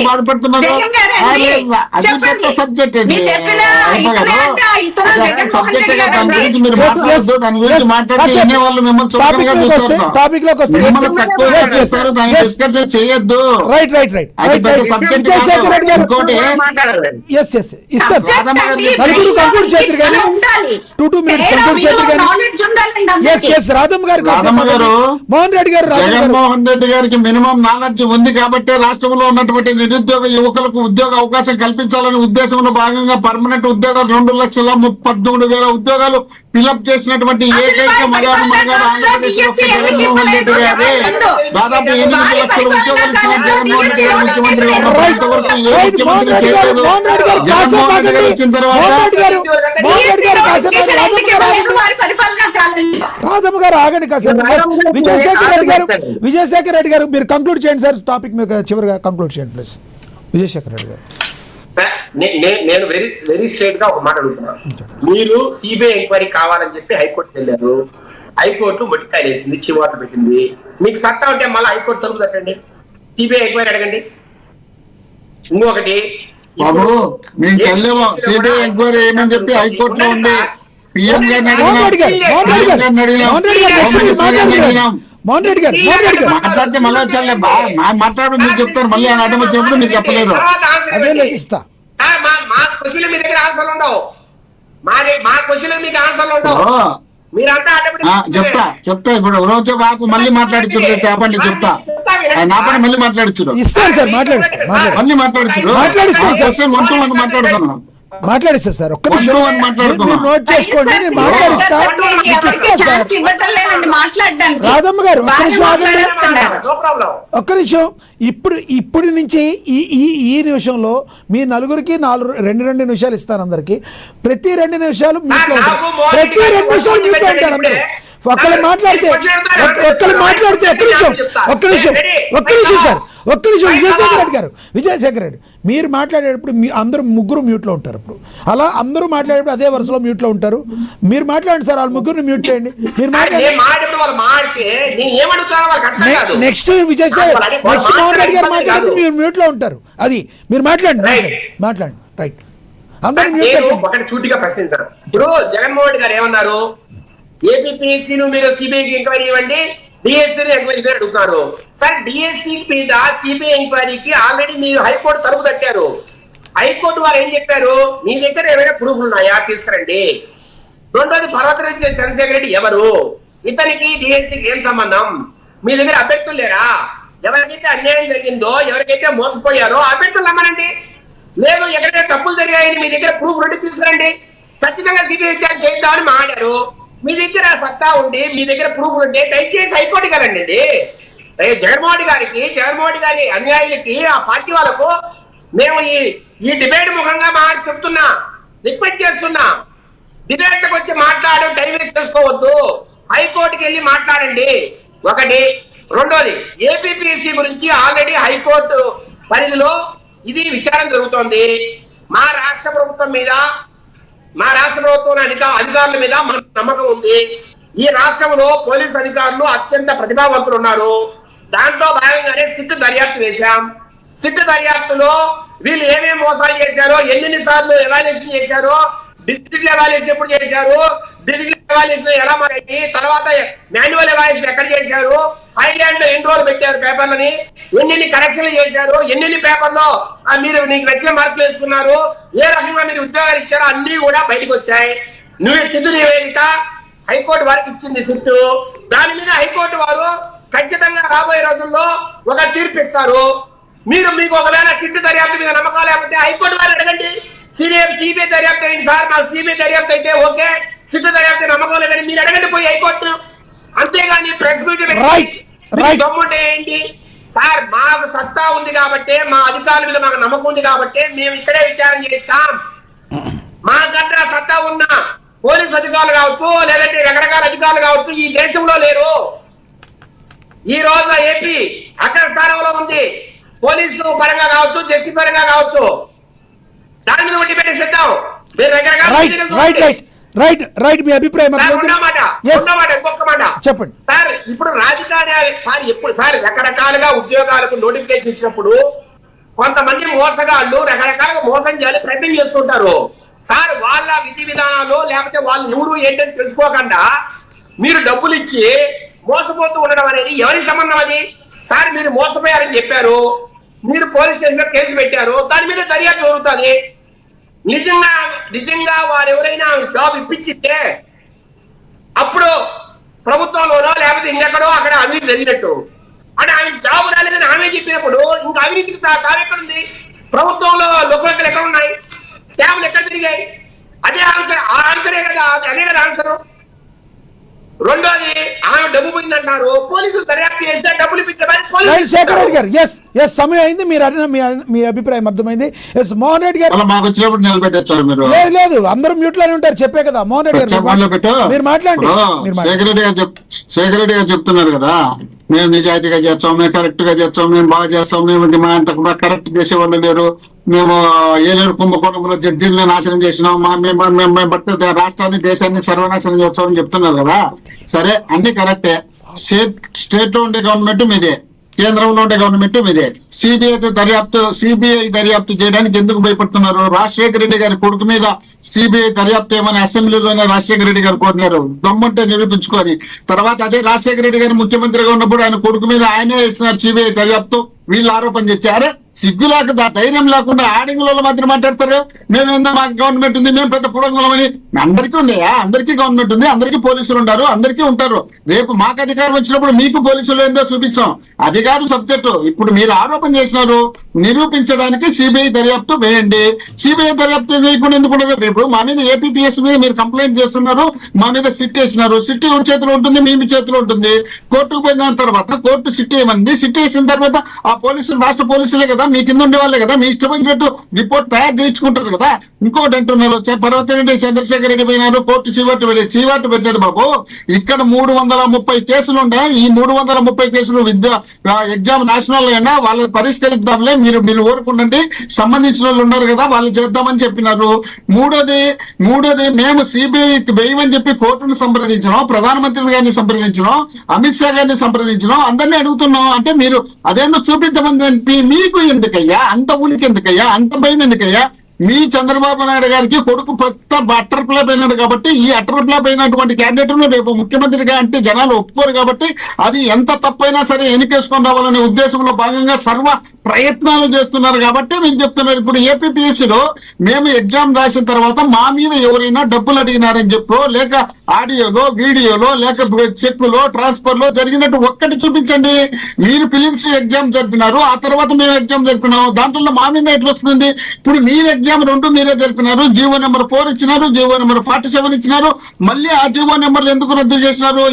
బాధపడుతున్నారు. Subject subject దాని గురించి మీరు మాట్లాడద్దు. దాని గురించి మాట్లాడితే వినే వాళ్ళు మిమ్మల్ని చులకనగా చూస్తారు, దాన్ని డిస్కస్ చేయొద్దు. అది పెద్ద సబ్జెక్ట్. ఇంకోటి జగన్మోహన్ రెడ్డి గారికి మినిమం నాలెడ్జ్ ఉంది కాబట్టి రాష్ట్రంలో ఉన్నటువంటి నిరుద్యోగ యువకులకు ఉద్యోగ అవకాశం కల్పించాలనే ఉద్దేశంలో భాగంగా పర్మనెంట్ ఉద్యోగాలు 2,13,000 ఉద్యోగాలు ఫిలప్ చేసినటువంటి ఏకైక మగాడు ఆంధ్రప్రదేశ్ జగన్మోహన్ రెడ్డి గారే. దాదాపు 8 లక్షల ఉద్యోగాలు ఇచ్చిన జగన్మోహన్ రెడ్డి గారు ముఖ్యమంత్రి చేయలేదు. జగన్మోహన్ రెడ్డి గారు వచ్చిన తర్వాత రాధమ్మ గారు ఆగండి కాసేపు. విజయశేఖర్ రెడ్డి గారు మీరు కంక్లూడ్ చేయండి సార్. టాపిక్ మీకు చివరిగా కంక్లూడ్ చేయండి ప్లీజ్. విజయశేఖర్ రెడ్డి గారు. నేను వెరీ స్ట్రైట్ గా ఒక మాట అడుగుతున్నాను. మీరు సిబిఐ ఎంక్వైరీ కావాలని చెప్పి హైకోర్టు వెళ్ళారు. హైకోర్టు మొట్టికాయలు వేసింది, చివాట్లు పెట్టింది. మీకు సత్తా ఉంటే మళ్ళీ హైకోర్టు తలుపు తట్టండి, సిబిఐ ఎంక్వైరీ అడగండి. ఇంకొకటి సిబిఐ ఎంక్వైరీ ఏమని చెప్పి హైకోర్టులో ఉంది. మాట్లాడితే మళ్ళీ వచ్చారులే, మాట్లాడు మీరు చెప్తారు. మళ్ళీ ఆయన అడ్డం వచ్చినప్పుడు మీరు చెప్పలేదు. మా క్వశ్చన్ మీ దగ్గర ఆన్సర్లు ఉండవు. మా క్వశ్చన్ మీకు ఆన్సర్లు ఉండవు. చెప్తా ఇప్పుడు రోజు బాబు మళ్ళీ మాట్లాడించు. చెప్పండి, చెప్తా. నా పని మళ్ళీ మాట్లాడించు. మళ్ళీ మాట్లాడించు. మాట్లాడుతున్నాను. మాట్లాడిస్తారు సార్. ఒక్క నిమిషం నోట్ చేసుకోండి. నేను మాట్లాడిస్తా. రాధమ్మ గారు ఒక్క నిమిషం. ఇప్పుడు నుంచి ఈ నిమిషంలో మీ నలుగురికి 2 నిమిషాలు ఇస్తాను అందరికి. ప్రతి 2 నిమిషాలు మ్యూట్లో ఉంటారు. ప్రతి 2 నిమిషాలు మ్యూట్లో ఉంటారు అందరూ. ఒక్కరు మాట్లాడితే ఒక్క నిమిషం సార్. ఒక్క నిమిషం. విజయశేఖర్ రెడ్డి మీరు మాట్లాడేటప్పుడు అందరూ ముగ్గురు మ్యూట్లో ఉంటారు. ఇప్పుడు అలా అందరూ మాట్లాడేటప్పుడు అదే వరుసలో మ్యూట్లో ఉంటారు. మీరు మాట్లాడండి సార్. వాళ్ళ ముగ్గురిని మ్యూట్ చేయండి. మీరు నెక్స్ట్ మోహన్ రెడ్డి గారు మాట్లాడితే మీరు మ్యూట్లో ఉంటారు. అది మీరు మాట్లాడండి. రైట్. అందరూ ఒకటి సూటిగా ప్రశ్నించారు. ఇప్పుడు జగన్మోహన్ రెడ్డి గారు ఏమన్నారు? ఏపీపీఎస్సీను మీరు సిబిఐకి ఎంక్వైరీ ఇవ్వండి, డిఎస్సీ ఎంక్వైరీ అడుగుతున్నారు. సార్, డిఎస్సీ మీద సిబిఐ ఎంక్వైరీకి ఆల్రెడీ మీరు హైకోర్టు తలుపు తట్టారు. హైకోర్టు వాళ్ళు ఏం చెప్పారు? మీ దగ్గర ఏమైనా ప్రూఫ్లు ఉన్నాయా తీసుకురండి. రెండోది, పర్వతరెడ్డి చంద్రశేఖర్ రెడ్డి ఎవరు? ఇతనికి డిఎస్సీకి ఏం సంబంధం? మీ దగ్గర అభ్యర్థులు లేరా? ఎవరికైతే అన్యాయం జరిగిందో, ఎవరికైతే మోసపోయారో అభ్యర్థులు నమ్మనండి. లేదు, ఎక్కడైతే తప్పులు జరిగాయని మీ దగ్గర ప్రూఫ్ ఉంటే తీసుకురండి. ఖచ్చితంగా సిబిఐ విచారణ చేద్దామని మాట్లాడారు. మీ దగ్గర సత్తా ఉండి, మీ దగ్గర ప్రూఫ్ ఉంటే దయచేసి హైకోర్టు కదండి. జగన్మోహన్ గారి అన్యాయులకి, ఆ పార్టీ వాళ్ళకు మేము ఈ డిబేట్ ముఖంగా చెప్తున్నా, రిక్వెస్ట్ చేస్తున్నా. డిబేట్లకు వచ్చి మాట్లాడడం టైం వేస్ట్ చేసుకోవద్దు. హైకోర్టుకి వెళ్ళి మాట్లాడండి. ఒకటి. రెండోది, ఏపీపీఎస్సీ గురించి ఆల్రెడీ హైకోర్టు పరిధిలో ఇది విచారణ జరుగుతోంది. మా రాష్ట్ర ప్రభుత్వం అధికారుల మీద మనకు నమ్మకం ఉంది. ఈ రాష్ట్రంలో పోలీసు అధికారులు అత్యంత ప్రతిభావంతులు ఉన్నారు. దాంట్లో భాగంగానే సిట్ దర్యాప్తు వేశాం. సిట్ దర్యాప్తులో వీళ్ళు ఏమేమి మోసాలు చేశారో, ఎన్నిసార్లు ఎవాల్యుయేషన్ చేశారో, డిస్ట్రిక్ట్ ఎవాల్యుయేషన్ ఎప్పుడు చేశారు, డిస్ట్రిక్ట్ ఎవాల్యుయేషన్ ఎలా మారింది, తర్వాత మాన్యువల్ ఎవాల్యుయేషన్ ఎక్కడ చేశారు, హైలాండ్ లో ఎన్ని రోజులు పెట్టారు పేపర్లని, ఎన్ని కరెక్షన్లు చేశారు, ఎన్ని పేపర్లో మీరు నీకు నచ్చిన మార్కులు వేసుకున్నారు, ఏ రకంగా మీరు ఉద్యోగాలు ఇచ్చారో అన్ని కూడా బయటకు వచ్చాయి. తిథి నివేదిక హైకోర్టు వారికి ఇచ్చింది సిట్టు. దాని మీద హైకోర్టు వారు ఖచ్చితంగా రాబోయే రోజుల్లో ఒక తీర్పు ఇస్తారు. మీకు ఒకవేళ సిట్టు దర్యాప్తు మీద నమ్మకం లేకపోతే హైకోర్టు వారు అడగండి. సిబిఐ దర్యాప్తు అయింది సార్, మాకు సిబిఐ దర్యాప్తు అయితే ఓకే, సిట్టు దర్యాప్తు నమ్మకం లేదని మీరు అడగండి పోయి హైకోర్టు. అంతేగాని ప్రెస్ మీట్ దమ్ముంటే ఏంటి సార్? మాకు సత్తా ఉంది కాబట్టి, మా అధికారుల మీద మాకు నమ్మకం ఉంది కాబట్టి మేము ఇక్కడే విచారణ చేస్తాం. మా దగ్గర సత్తా ఉన్న పోలీసు అధికారులు కావచ్చు, లేదంటే రకరకాల అధికారులు కావచ్చు ఈ దేశంలో లేరు. ఈ రోజు ఏపీ అగ్ర స్థానంలో ఉంది, పోలీసు పరంగా కావచ్చు, జస్టిస్ పరంగా కావచ్చు. దాని మీద డిబేట్ చేద్దాం. మీరు రకరకాల రైట్ మీ అభిప్రాయం సార్, అర్థమైంది? ఉన్న మాట, Yes. ఉన్న మాట, ఇంకొక మాట. చెప్పండి. సార్ ఇప్పుడు రాజకీయ సార్ ఎప్పుడు సార్ రకరకాలుగా ఉద్యోగాలకు నోటిఫికేషన్ ఇచ్చినప్పుడు కొంతమంది మోసగాళ్ళు రకరకాలుగా మోసం చేయాలి ప్రయత్నం చేస్తుంటారు. సార్ వాళ్ళ విధి విధానాలు లేకపోతే వాళ్ళు ఎవడు ఏంటని తెలుసుకోకుండా మీరు డబ్బులు ఇచ్చి మోసపోతూ ఉండడం అనేది ఎవరి సంబంధం అది? సార్ మీరు మోసపోయారని చెప్పారు, మీరు పోలీస్ స్టేషన్ లో కేసు పెట్టారు, దాని మీద దర్యాప్తు జరుగుతుంది. నిజంగా వారు ఎవరైనా జాబ్ ఇప్పించితే అప్పుడు ప్రభుత్వంలోనో లేకపోతే ఇంకెక్కడో అక్కడ అవినీతి జరిగినట్టు. అంటే ఆమె జాబ్ రాలేదని ఆమె చెప్పినప్పుడు ఇంకా అవినీతికి తావెక్కడుంది? ప్రభుత్వంలో లోకలెక్కలు ఎక్కడ ఉన్నాయి? స్కామ్లు ఎక్కడ జరిగాయి? అదే ఆన్సర్, ఆ ఆన్సరే కదా, అదే కదా ఆన్సర్. రెండోది ఆమె డబ్బు పోయిందంటున్నారు, పోలీసులు దర్యాప్తు చేస్తే డబ్బులు ఇప్పించారు. శేఖర్ రెడ్డి గారు ఎస్ సమయం అయింది. మీరు అడిగిన మీ అభిప్రాయం అర్థమైంది. ఎస్ మోహన్ రెడ్డి గారు. మాకు వచ్చినప్పుడు నిలబెట్టారు మీరు. లేదు అందరూ మ్యూట్ లోనే ఉంటారు, చెప్పే కదా. మోహన్ రెడ్డి గారు మీరు మాట్లాడండి. శేఖర్ రెడ్డి గారు చెప్తున్నారు కదా, మేము నిజాయితీగా చేస్తాం, మేము కరెక్ట్ గా చేస్తాం, మేము బాగా చేస్తాం, మేము మా అంత కరెక్ట్ చేసేవాళ్ళు లేరు, మేము ఏలేరు కుంభకోణంలో జడ్జీలను నాశనం చేసినాం, మేము బట్టి రాష్ట్రాన్ని దేశాన్ని సర్వనాశనం చేస్తామని చెప్తున్నారు కదా. సరే అన్ని కరెక్టే. స్టేట్ లో ఉండే గవర్నమెంట్ మీదే, కేంద్రంలో ఉండే గవర్నమెంట్ మీదే. సిబిఐ దర్యాప్తు చేయడానికి ఎందుకు భయపడుతున్నారు? రాజశేఖర రెడ్డి గారి కొడుకు మీద సిబిఐ దర్యాప్తు ఏమని అసెంబ్లీలోనే రాజశేఖర రెడ్డి గారు కోరినారు. దమ్ముంటే నిరూపించుకొని. తర్వాత అదే రాజశేఖర రెడ్డి గారు ముఖ్యమంత్రిగా ఉన్నప్పుడు ఆయన కొడుకు మీద ఆయనే ఇస్తున్నారు సిబిఐ దర్యాప్తు. వీళ్ళు ఆరోపణ చేశారు. సిగ్గు లేకుండా ధైర్యం లేకుండా ఆడింగులలో మాత్రం మాట్లాడతారు. మేమేందా మాకు గవర్నమెంట్ ఉంది, మేము పెద్ద పురంగం అని. అందరికీ ఉందయా, అందరికీ గవర్నమెంట్ ఉంది, అందరికీ పోలీసులు ఉంటారు, అందరికీ ఉంటారు. రేపు మాకు అధికారం వచ్చినప్పుడు మీకు పోలీసులు ఏందో చూపించాం. అది కాదు సబ్జెక్టు. ఇప్పుడు మీరు ఆరోపణ చేసినారు, నిరూపించడానికి సిబిఐ దర్యాప్తు వేయండి. సిబిఐ దర్యాప్తు వేయకుండా ఎందుకు ఉండదు? రేపు మా మీద ఏపీపీఎస్ మీద మీరు కంప్లైంట్ చేస్తున్నారు, మా మీద సిట్ వేసినారు. సిట్ ఎవరి చేతిలో ఉంటుంది? మీ చేతిలో ఉంటుంది. కోర్టుకు పోయిన తర్వాత కోర్టు సిట్ వేయమంది. సిట్ వేసిన తర్వాత ఆ పోలీసులు రాష్ట్ర పోలీసులే కదా, మీ కింద ఉండే వాళ్ళే కదా, మీ ఇష్టం వచ్చినట్టు రిపోర్ట్ తయారు చేయించుకుంటారు కదా. ఇంకొకటి అంటున్నారు, పర్వతిరెడ్డి చంద్రశేఖర్ రెడ్డి పోయినారు, కోర్టు చీవాటు పెట్టేది బాబు. ఇక్కడ 330 కేసులు ఉన్నాయి. ఈ 330 కేసులు ఎగ్జామ్ నేషనల్ అయినా వాళ్ళని పరిష్కరిద్దాంలే, మీరు ఊరుకుండండి, సంబంధించిన వాళ్ళు ఉన్నారు కదా వాళ్ళు చేద్దామని చెప్పినారు. మూడోది మేము సిబిఐ వేయమని చెప్పి కోర్టును సంప్రదించడం, ప్రధానమంత్రి గారిని సంప్రదించడం, అమిత్ షా గారిని సంప్రదించడం, అందరినీ అడుగుతున్నాం. అంటే మీరు అదేందో చూపిద్దామని మీకు ఎందుకయ్యా అంత ఉనికి? ఎందుకయ్యా అంత భయం? ఎందుకయ్యా? మీ చంద్రబాబు నాయుడు గారికి కొడుకు పెద్ద అటర్ ఫ్లాప్ అయినాడు కాబట్టి, ఈ అటర్ ఫ్లాప్ అయినటువంటి క్యాండిడేట్ ను రేపు ముఖ్యమంత్రిగా అంటే జనాలు ఒప్పుకోరు కాబట్టి, అది ఎంత తప్పైనా సరే ఎన్నికేసుకొని రావాలనే ఉద్దేశంలో భాగంగా సర్వ ప్రయత్నాలు చేస్తున్నారు కాబట్టి మీరు చెప్తున్నారు. ఇప్పుడు ఏపీపీఎస్సీ లో మేము ఎగ్జామ్ రాసిన తర్వాత మా మీద ఎవరైనా డబ్బులు అడిగినారని చెప్పో, లేక ఆడియోలో వీడియోలో లేక చెక్కులో ట్రాన్స్ఫర్ లో జరిగినట్టు ఒక్కటి చూపించండి. మీరు ఫిలిమ్స్ ఎగ్జామ్ జరిపినారు, ఆ తర్వాత మేము ఎగ్జామ్ జరిపినాము, దాంట్లో మా మీద ఎట్లా వస్తుంది? ఇప్పుడు మీరు ఎగ్జామ్ 2 మీరే జరిపినారు, జీవో నెంబర్ 4 ఇచ్చినారు, జీవో నెంబర్ 47 ఇచ్చినారు, మళ్ళీ ఆ జీవో నెంబర్లు ఎందుకు రద్దు చేసినారు?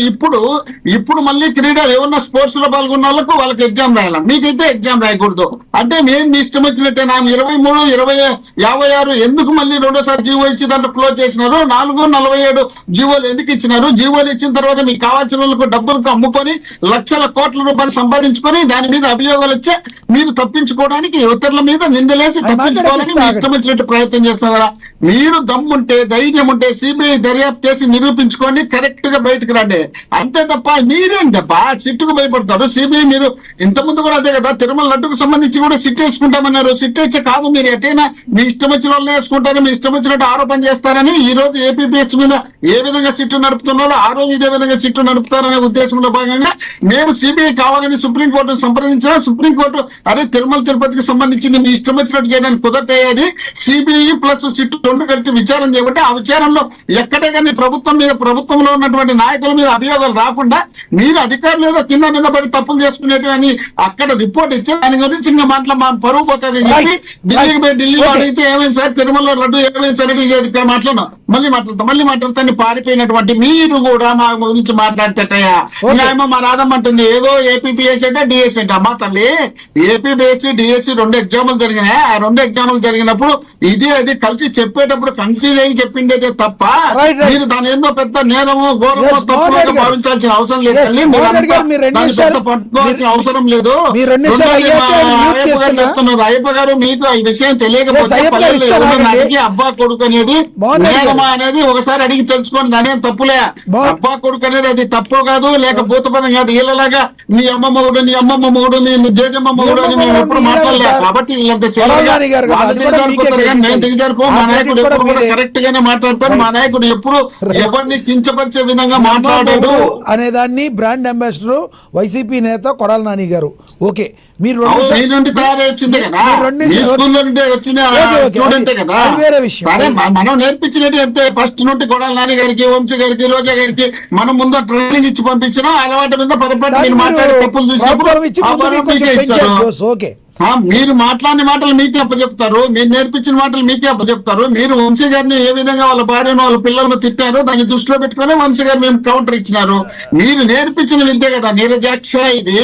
ఇప్పుడు మళ్ళీ క్రీడలు ఏమన్నా స్పోర్ట్స్ లో పాల్గొన్న వాళ్ళకి ఎగ్జామ్ రాయాలి, మీకైతే ఎగ్జామ్ రాయకూడదు. అంటే మేము మీ ఇష్టం వచ్చినట్టే 23, 20, 56 ఎందుకు మళ్ళీ రెండోసారి జీవో ఇచ్చి దాంట్లో క్లోజ్ చేసినారు? 4, 47 జీవోలు ఎందుకు ఇచ్చినారు? జీవోలు ఇచ్చిన తర్వాత మీకు కావాల్సిన వాళ్ళకు డబ్బులకు అమ్ముకొని లక్షల కోట్ల రూపాయలు సంపాదించుకొని దాని మీద అభియోగాలు వచ్చే మీరు తప్పించుకోవడానికి ఇతరుల మీద నిందలేసి తప్పించుకోవాలని మీ ఇష్టం వచ్చినట్టు ప్రయత్నం చేస్తున్నారా? మీరు దమ్ముంటే ధైర్యం ఉంటే సిబిఐ దర్యాప్తు చేసి నిరూపించుకోండి, కరెక్ట్ గా బయటకు రండి. అంతే తప్ప మీరేం తప్ప సిట్టుకు భయపడతారు. సిబిఐ మీరు ఇంతకుముందు కూడా అదే కదా, తిరుమల లడ్డుకు సంబంధించి కూడా సిట్ వేసుకుంటామన్నారు. సిట్ వేసే కాదు, మీరు ఎటైనా మీ ఇష్టం వచ్చిన వాళ్ళని వేసుకుంటారు, మీ ఇష్టం వచ్చినట్టు ఆరోపణ చేస్తారని ఈ రోజు ఏపీపీఎస్ మీద ఏ విధంగా సిట్టు నడుపుతున్నారో ఆ రోజు ఇదే విధంగా సిట్టు నడుపుతారనే ఉద్దేశంలో భాగంగా మేము సిబిఐ కావాలని సుప్రీంకోర్టును సంప్రదించిన సుప్రీంకోర్టు అదే తిరుమల తిరుపతికి సంబంధించింది మీ ఇష్టం వచ్చినట్టు చేయడానికి కుదరటది. సిబిఐ ప్లస్ సిట్టు 2 కలిపి విచారణ చేయబట్టి ఆ విచారణలో ఎక్కడే కానీ ప్రభుత్వంలో ఉన్నటువంటి నాయకుల మీద అభియోగాలు రాకుండా మీరు అధికారులు ఏదో కింద మీద పడి తప్పులు చేసుకునేటివని అక్కడ రిపోర్ట్ ఇచ్చి దాని గురించి చిన్న మాటలు మా పరువు పోతుంది చెప్పి ఢిల్లీకి పోయి ఢిల్లీలో అడిగితే ఏమైంది సార్, తిరుమలలో లడ్డు ఏమైంది సార్ అంటే ఇక్కడ మాట్లాడతాం, మళ్ళీ మాట్లాడతాను. పారిపోయినటువంటి మీరు కూడా మా గురించి మాట్లాడతాయా? ఇంకా మా రాధమ్మ అంటుంది ఏదో ఏపీపీఎస్ అంటే డిఎస్ అంటే. అమ్మా తల్లి, ఏపీపీఎస్సీ డిఎస్సీ 2 ఎగ్జాములు జరిగినాయి. ఆ 2 ఎగ్జాములు జరిగినప్పుడు ఇది అది కలిసి చెప్పేటప్పుడు కన్ఫ్యూజ్ అయ్యి చెప్పిండేదే తప్ప Right. మీరు దాని ఏందో పెద్ద నేరమో ఘోరమో Yes, తప్పుగా Mohan Reddy గారు. భావించాల్సిన అవసరం లేదు Yes, తల్లి. Mohan మీరంతా Reddy గారు, మీరు రెండు దాన్ని నిమిషాలు- పెద్ద పట్టుకోవాల్సిన అవసరం లేదు. మీరు రెండు నిమిషాలు రెండోది అయ్యాక మా mute అయ్యప్ప గారు చేస్తున్నా. చెప్తున్నారు, అయ్యప్ప గారు మీకు ఈ విషయం తెలియకపోతే Yes, అయ్యప్ప గారు పల్లెల్లో ఇస్తారా ఎవరైనా అండి? అడిగి అబ్బా కొడుకు అనేది మోహన్ రెడ్డి నేరమా గారు. అనేది ఒకసారి అడిగి తెలుసుకోండి, దానేం తప్పులే. అబ్బా కొడుకు అనేది అది తప్పు కాదు, లేక భూతపదం కాదు. వీళ్ళలాగా నీ అమ్మ మొగుడు, నీ అమ్మమ్మ మొగుడు, నీ జేజమ్మ మొగుడు అని మేము ఎప్పుడు మాట్లాడలేదు. కాబట్టి వీళ్ళంత కొడాలి గారు కదా, వాళ్ళు అది కూడా దిగజారిపోతారు మీకే కానీ మేము credit. దిగజారిపో. ఆ మా credit నాయకుడు కూడా ఎప్పుడు కూడా మీదే. కరెక్ట్ గానే మాట్లాడతారు. మా నాయకుడు ఎప్పుడు ఎవరిని కించపరిచే విధంగా మాట్లాడాడు. అనే దాన్ని బ్రాండ్ అంబాసిడర్ వైసీపీ నేత కొడాలి నాని గారు. ఓకే, మీరు రెండు అవును, నిమిషాలు- మీ నుండి తయారై వచ్చిందే కదా, మీరు రెండు మీ నిమిషాలు- స్కూల్లో నుండి వచ్చిన ఓకే, ఓకే, స్టూడెంటే అది- కదా. అది వేరే విషయం. సరే, మనం నేర్పించినట్టు అంతే. ఫస్ట్ నుండి కొడాలి నాని గారికి, వంశీ గారికి, రోజా గారికి మనం ముందు ట్రైనింగ్ ఇచ్చి పంపించినా అలవాటు మీద పొరపాటు దాన్ని మీరు మాట్లాడే మీరు తప్పులు చూసినప్పుడు ప్రోత్సాహం ఇచ్చి ఆ ముందుకు గౌరవం కొంచెం మీకే పెంచారు ఇచ్చారు. boss. ఓకే, మీరు మాట్లాడిన మాటలు మీకే అప్పచెప్తారు, మీరు నేర్పించిన మాటలు మీకే అప్పచెప్తారు. మీరు వంశీ గారిని ఏ విధంగా వాళ్ళ భార్యను వాళ్ళ పిల్లలను తిట్టారో దాన్ని దృష్టిలో పెట్టుకుని వంశీ గారు మేము కౌంటర్ ఇచ్చినారు. మీరు నేర్పించిన విద్య కదా నీరజాక్ష ఇది.